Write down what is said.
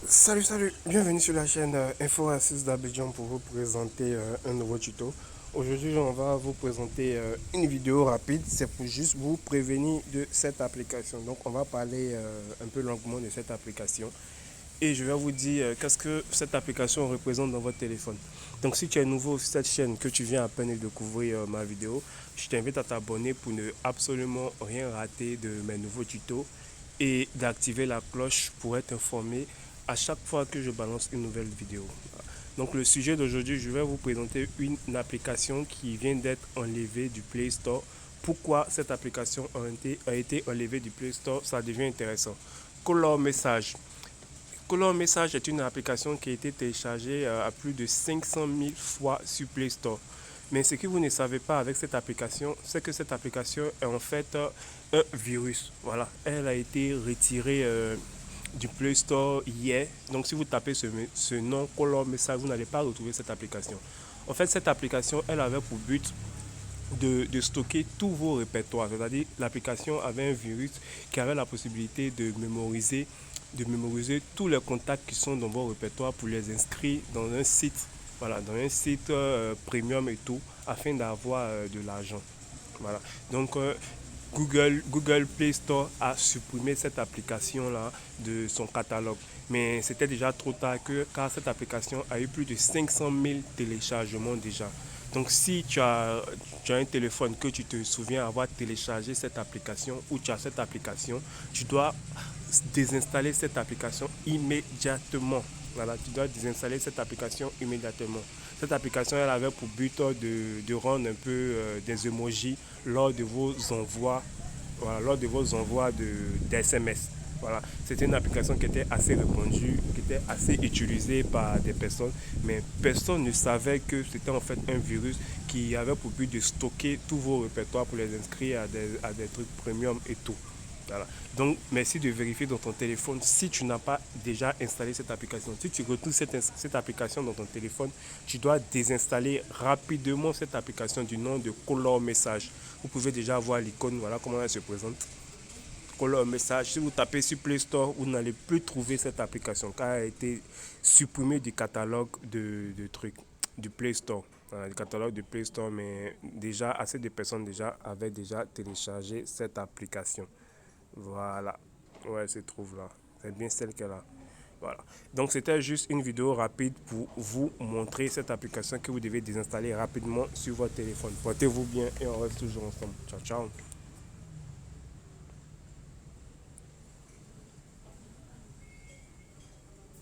Salut, bienvenue sur la chaîne Info Assist d'Abidjan pour vous présenter un nouveau tuto. Aujourd'hui, on va vous présenter une vidéo rapide, c'est pour juste vous prévenir de cette application. Donc, on va parler un peu longuement de cette application et je vais vous dire qu'est-ce que cette application représente dans votre téléphone. Donc, si tu es nouveau sur cette chaîne, que tu viens à peine de découvrir ma vidéo, je t'invite à t'abonner pour ne absolument rien rater de mes nouveaux tutos et d'activer la cloche pour être informé à chaque fois que je balance une nouvelle vidéo. Donc le sujet d'aujourd'hui, je vais vous présenter une application qui vient d'être enlevée du Play Store. Pourquoi cette application a été enlevée du Play Store? Ça devient intéressant. Color Message. Color Message est une application qui a été téléchargée à plus de 500 000 fois sur Play Store. Mais ce que vous ne savez pas avec cette application, c'est que cette application est en fait un virus. Voilà, elle a été retirée du Play Store hier. Donc si vous tapez ce nom, Color Message, vous n'allez pas retrouver cette application. En fait, cette application, elle avait pour but de stocker tous vos répertoires. C'est-à-dire, l'application avait un virus qui avait la possibilité de mémoriser tous les contacts qui sont dans vos répertoires pour les inscrire dans un site, voilà, dans un site premium et tout, afin d'avoir de l'argent. Voilà. Donc, Google Play Store a supprimé cette application-là de son catalogue. Mais c'était déjà trop tard car cette application a eu plus de 500 000 téléchargements déjà. Donc si tu as un téléphone que tu te souviens avoir téléchargé cette application ou tu as cette application, tu dois désinstaller cette application immédiatement. Voilà, tu dois désinstaller cette application immédiatement. Cette application, elle avait pour but de rendre un peu des emojis lors de vos envois, voilà, lors de vos envois d'SMS. Voilà. C'était une application qui était assez répandue, qui était assez utilisée par des personnes, mais personne ne savait que c'était en fait un virus qui avait pour but de stocker tous vos répertoires pour les inscrire à des trucs premium et tout. Voilà. Donc, merci de vérifier dans ton téléphone si tu n'as pas déjà installé cette application. Si tu retrouves cette application dans ton téléphone, tu dois désinstaller rapidement cette application du nom de Color Message. Vous pouvez déjà voir l'icône, voilà comment elle se présente. Color Message, si vous tapez sur Play Store, vous n'allez plus trouver cette application car elle a été supprimée du catalogue de trucs, du Play Store. Voilà, du catalogue du Play Store, mais déjà, assez de personnes déjà avaient déjà téléchargé cette application. Voilà. Ouais, elle se trouve là. C'est bien celle qu'elle a. Voilà. Donc c'était juste une vidéo rapide pour vous montrer cette application que vous devez désinstaller rapidement sur votre téléphone. Portez-vous bien et on reste toujours ensemble. Ciao, ciao.